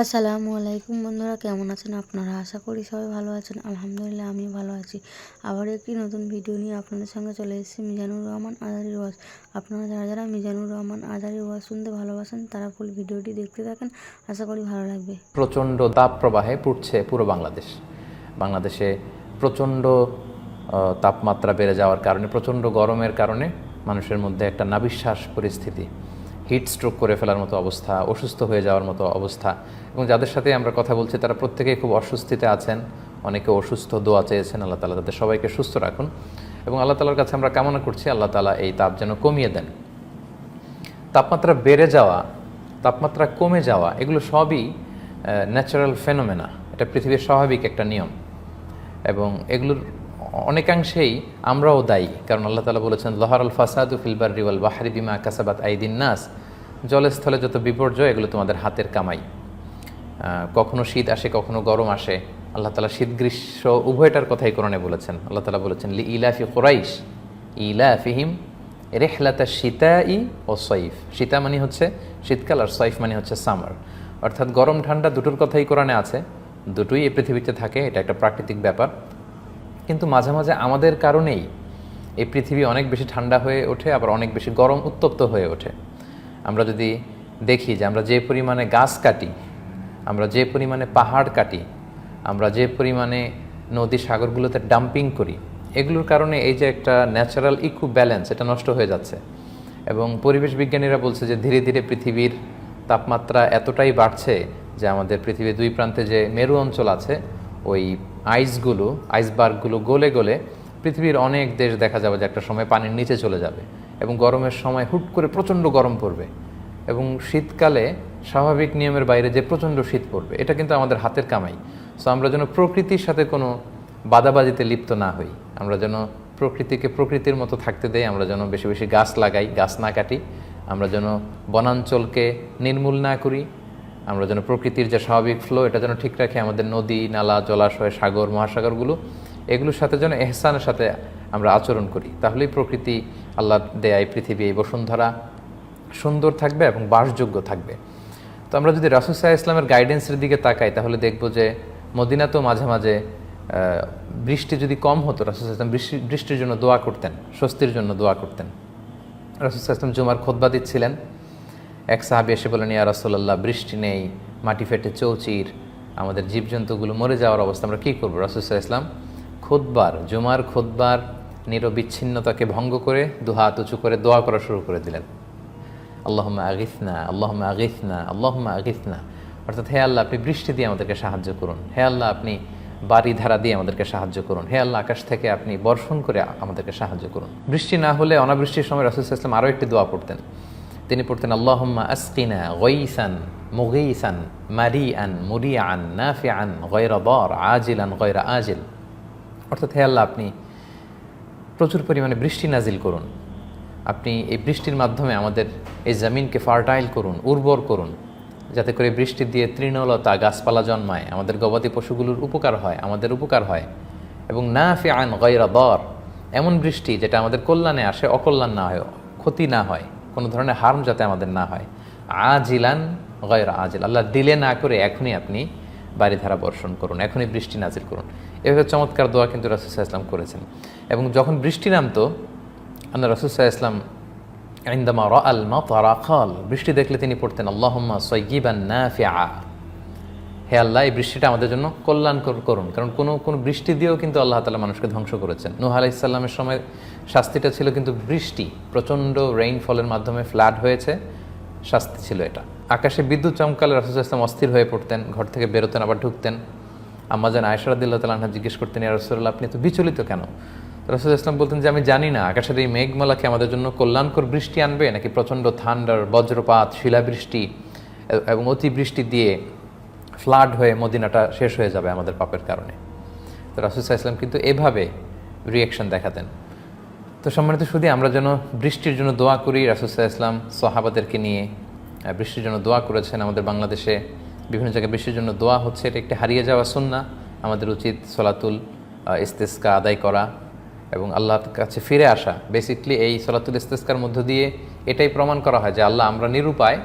আসসালামু আলাইকুম বন্ধুরা, কেমন আছেন আপনারা? আশা করি সবাই ভালো আছেন। আলহামদুলিল্লাহ আমিও ভালো আছি। আবার একটি নতুন ভিডিও নিয়ে আপনাদের সঙ্গে চলে এসেছি মিজানুর রহমান আজারির ওয়াজ। আপনারা যারা যারা মিজানুর রহমান আজারির ওয়াজ শুনতে ভালোবাসেন তারা ফুল ভিডিওটি দেখতে থাকেন, আশা করি ভালো লাগবে। প্রচণ্ড তাপ প্রবাহে পুড়ছে পুরো বাংলাদেশে প্রচণ্ড তাপমাত্রা বেড়ে যাওয়ার কারণে, প্রচণ্ড গরমের কারণে মানুষের মধ্যে একটা নাভিশ্বাস পরিস্থিতি, হিট স্ট্রোক করে ফেলার মতো অবস্থা, অসুস্থ হয়ে যাওয়ার মতো অবস্থা। এবং যাদের সাথে আমরা কথা বলছি তারা প্রত্যেকেই খুব অস্বস্তিতে আছেন, অনেকে অসুস্থ, দোয়া চেয়েছেন। আল্লাহ তাআলা তাদের সবাইকে সুস্থ রাখুন এবং আল্লাহ তাআলার কাছে আমরা কামনা করছি আল্লাহ তাআলা এই তাপ যেন কমিয়ে দেন। তাপমাত্রা বেড়ে যাওয়া, তাপমাত্রা কমে যাওয়া, এগুলো সবই ন্যাচারাল ফেনোমেনা। এটা পৃথিবীর স্বাভাবিক একটা নিয়ম এবং এগুলোর অনেকাংশেই আমরাও দায়ী। কারণ আল্লাহ তাআলা বলেছেন, লাহরাল ফাসাদু ফিল বাররি ওয়াল বাহরি বিমা কাসাবাত আইদিন নাস। জলে স্থলে যত বিপর্যয়, এগুলো তোমাদের হাতের কামাই। কখনো শীত আসে, কখনো গরম আসে। আল্লাহ তাআলা শীত গ্রীষ্ম উভয়টার কথাই কোরআনে বলেছেন। আল্লাহ তাআলা বলেছেন, লি ইলাফি কুরাইশ ইলাফিহিম রেহলাতা শীতাই ও সৈফ। শীতা মানে হচ্ছে শীতকাল, আর সৈফ মানে হচ্ছে সামার। অর্থাৎ গরম ঠান্ডা দুটোর কথাই কোরআনে আছে, দুটোই এই পৃথিবীতে থাকে, এটা একটা প্রাকৃতিক ব্যাপার। কিন্তু মাঝে মাঝে আমাদের কারণেই এই পৃথিবী অনেক বেশি ঠান্ডা হয়ে ওঠে, আবার অনেক বেশি গরম উত্তপ্ত হয়ে ওঠে। আমরা যদি দেখি যে আমরা যে পরিমাণে গাছ কাটি, আমরা যে পরিমাণে পাহাড় কাটি, আমরা যে পরিমাণে নদী সাগরগুলোতে ডাম্পিং করি, এগুলোর কারণে এই যে একটা ন্যাচারাল ইকো ব্যালেন্স, এটা নষ্ট হয়ে যাচ্ছে। এবং পরিবেশ বিজ্ঞানীরা বলছে যে ধীরে ধীরে পৃথিবীর তাপমাত্রা এতটাই বাড়ছে যে আমাদের পৃথিবীর দুই প্রান্তে যে মেরু অঞ্চল আছে, ওই আইসবার্গগুলো গলে গলে পৃথিবীর অনেক দেশ দেখা যাবে যে একটা সময় পানির নিচে চলে যাবে এবং গরমের সময় হুট করে প্রচণ্ড গরম পড়বে এবং শীতকালে স্বাভাবিক নিয়মের বাইরে যে প্রচণ্ড শীত পড়বে। এটা কিন্তু আমাদের হাতের কামাই। সো আমরা যেন প্রকৃতির সাথে কোনো বাদাবাজিতে লিপ্ত না হই, আমরা যেন প্রকৃতিকে প্রকৃতির মতো থাকতে দেই, আমরা যেন বেশি বেশি গাছ লাগাই, গাছ না কাটি, আমরা যেন বনাঞ্চলকে নির্মূল না করি, আমরা যেন প্রকৃতির যে স্বাভাবিক ফ্লো এটা যেন ঠিক রাখি। আমাদের নদী, নালা, জলাশয়, সাগর, মহাসাগরগুলো, এগুলোর সাথে যেন এহসানের সাথে আমরা আচরণ করি। তাহলেই প্রকৃতি, আল্লাহ দেয়া এই পৃথিবী, এই বসুন্ধরা সুন্দর থাকবে এবং বাসযোগ্য থাকবে। তো আমরা যদি রাসূল সাল্লাল্লাহু আলাইহি ইসলামের গাইডেন্সের দিকে তাকাই, তাহলে দেখব যে মদিনাতেও মাঝে মাঝে বৃষ্টি যদি কম হতো, রাসূল সাল্লাল্লাহু আলাইহি ইসলাম বৃষ্টির জন্য দোয়া করতেন, স্বস্তির জন্য দোয়া করতেন। রাসূল সাল্লাল্লাহু আলাইহি ইসলাম জুমার খুতবা দিচ্ছিলেন, এক সাহাবী এসে বলেন, ইয়া রাসূলুল্লাহ, বৃষ্টি নেই, মাটি ফেটে চৌচির, আমাদের জীবজন্তুগুলো মরে যাওয়ার অবস্থা, আমরা কী করবো? রাসূল সাল্লাল্লাহু আলাইহি ইসলাম জুমার খুতবার নিরবিচ্ছিন্নতাকে ভঙ্গ করে দুহাত উঁচু করে দোয়া করা শুরু করে দিলেন। আল্লাহুম্মা আগিথনা, আল্লাহুম্মা আগিথনা, আল্লাহুম্মা আগিথনা। অর্থাৎ, হে আল্লাহ, আপনি বৃষ্টি দিয়ে আমাদেরকে সাহায্য করুন। হে আল্লাহ, আপনি বারিধারা দিয়ে আমাদেরকে সাহায্য করুন। হে আল্লাহ, আকাশ থেকে আপনি বর্ষণ করে আমাদেরকে সাহায্য করুন। বৃষ্টি না হলে অনাবৃষ্টির সময় রাসূল সাল্লাল্লাহু আলাইহি ওয়াসাল্লাম আরও একটি দোয়া পড়তেন। তিনি পড়তেন, আল্লাহুম্মা আসকিনা গাইসান মুগীসান মারিআন মুরিআন নাফিআন গায়রা দার আজিলান গায়রা আজিল। অর্থাৎ, হে আল্লাহ, আপনি প্রচুর পরিমাণে বৃষ্টি নাজিল করুন। আপনি এই বৃষ্টির মাধ্যমে আমাদের এই জমিনকে ফার্টাইল করুন, উর্বর করুন, যাতে করে বৃষ্টি দিয়ে তৃণলতা, গাছপালা জন্মায়, আমাদের গবাদি পশুগুলোর উপকার হয়, আমাদের উপকার হয়। এবং নাফিআন গায়রা দার, এমন বৃষ্টি যেটা আমাদের কল্যাণে আসে, অকল্যাণ না হয়, ক্ষতি না হয়, কোনো ধরনের হার্ম যাতে আমাদের না হয়। আজিলান গায়রা আজিল, আল্লাহ ডিলে না করে এখনই আপনি বারিধারা বর্ষণ করুন, এখনই বৃষ্টি নাজিল করুন। এভাবে চমৎকার দোয়া কিন্তু রাসূল সাল্লাল্লাহু আলাইহি ওয়াসাল্লাম করেছেন। এবং যখন বৃষ্টি নামতো, আল্লাহ রাসূল সাল্লাল্লাহু আলাইহি ওয়াসাল্লাম ইনদামা রাআল মাতারা ক্বাল, বৃষ্টি দেখলে তিনি পড়তেন, আল্লাহুম্মা সাইয়্যিবান নাফিআ। হে আল্লাহ, এই বৃষ্টিটা আমাদের জন্য কল্যাণকর করুন। কারণ কোনো বৃষ্টি দিয়েও কিন্তু আল্লাহ তাআলা মানুষকে ধ্বংস করেছেন। নূহ আলাইহিস সালামের সময় শাস্তিটা ছিল কিন্তু বৃষ্টি, প্রচণ্ড রেইনফলের মাধ্যমে ফ্লাড হয়েছে, শাস্তি ছিল এটা। আকাশে বিদ্যুৎ চমকালে রাসূল সাল্লাল্লাহু আলাইহি ওয়াসাল্লাম অস্থির হয়ে পড়তেন, ঘর থেকে বেরোতেন, আবার ঢুকতেন। আম্মা জান আয়েশা রাদিয়াল্লাহু তাআলা আনহা জিজ্ঞেস করতেন, ইয়া রাসূলুল্লাহ, আপনি তো বিচলিত কেন? রাসূল সাল্লাল্লাহু আলাইহি ওয়াসাল্লাম বলতেন যে, আমি জানি না আকাশের এই মেঘমালাকে আমাদের জন্য কল্যাণকর বৃষ্টি আনবে, নাকি প্রচণ্ড থান্ডার, বজ্রপাত, শিলাবৃষ্টি এবং অতিবৃষ্টি দিয়ে ফ্লাড হয়ে মদিনাটা শেষ হয়ে যাবে আমাদের পাপের কারণে। তো রাসূল সাল্লাল্লাহু আলাইহি ওয়াসাল্লাম কিন্তু এভাবে রিঅ্যাকশন দেখাতেন। তো সম্মানিত শুধু আমরা যেন বৃষ্টির জন্য দোয়া করি। রাসূল সাল্লাল্লাহু আলাইহি ওয়াসাল্লাম সাহাবাদেরকে নিয়ে বৃষ্টির জন্য দোয়া করেছেন। আমাদের বাংলাদেশে বিভিন্ন জায়গায় বৃষ্টির জন্য দোয়া হচ্ছে, এটা একটি হারিয়ে যাওয়া সুন্নাহ। আমাদের উচিত সলাতুল ইস্তিসকা আদায় করা এবং আল্লাহর কাছে ফিরে আসা। বেসিকলি এই সলাতুল ইস্তিসকার মধ্য দিয়ে এটাই প্রমাণ করা হয় যে আল্লাহ, আমরা নিরুপায়,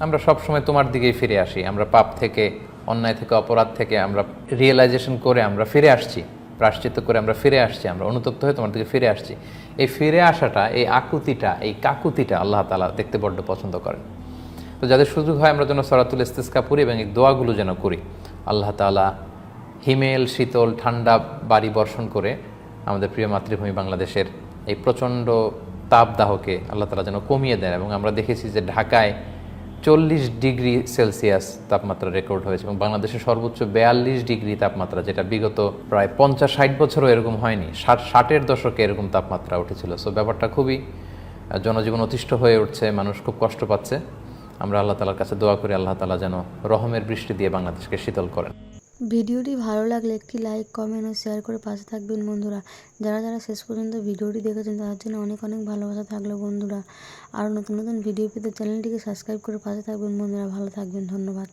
আমরা সবসময় তোমার দিকেই ফিরে আসি। আমরা পাপ থেকে, অন্যায় থেকে, অপরাধ থেকে আমরা রিয়েলাইজেশন করে আমরা ফিরে আসছি, প্রায়শ্চিত্ত করে আমরা ফিরে আসছি, আমরা অনুতপ্ত হয়ে তোমার দিকে ফিরে আসছি। এই ফিরে আসাটা, এই আকুতিটা, এই কাকুতিটা আল্লাহ তাআলা দেখতে বড্ড পছন্দ করেন। তো যাদের সুযোগ হয় আমরা যেন সূরাতুল ইস্তিসকা পড়ি এবং এই দোয়াগুলো যেন করি। আল্লাহ তাআলা হিমেল শীতল ঠান্ডা বাড়ি বর্ষণ করে আমাদের প্রিয় মাতৃভূমি বাংলাদেশের এই প্রচণ্ড তাপদাহকে আল্লাহ তাআলা যেন কমিয়ে দেন। এবং আমরা দেখেছি যে ঢাকায় 40 ডিগ্রি সেলসিয়াস তাপমাত্রা রেকর্ড হয়েছে এবং বাংলাদেশের সর্বোচ্চ 42 ডিগ্রি তাপমাত্রা, যেটা বিগত প্রায় 50-60 বছরও এরকম হয়নি। 60-এর দশকে এরকম তাপমাত্রা উঠেছিল। সো ব্যাপারটা খুবই জনজীবন অতিষ্ঠ হয়ে উঠছে, মানুষ খুব কষ্ট পাচ্ছে। আমরা আল্লাহ তাআলার কাছে দোয়া করি আল্লাহ তাআলা যেন রহমের বৃষ্টি দিয়ে বাংলাদেশকে শীতল করেন। ভিডিওটি ভালো লাগলে একটি লাইক, কমেন্ট ও শেয়ার করে পাশে থাকবেন বন্ধুরা। যারা যারা শেষ পর্যন্ত ভিডিওটি দেখেছেন তাদের জন্য অনেক অনেক ভালোবাসা থাকলো বন্ধুরা। আরও নতুন নতুন ভিডিও পেতে চ্যানেলটিকে সাবস্ক্রাইব করে পাশে থাকবেন বন্ধুরা। ভালো থাকবেন, ধন্যবাদ।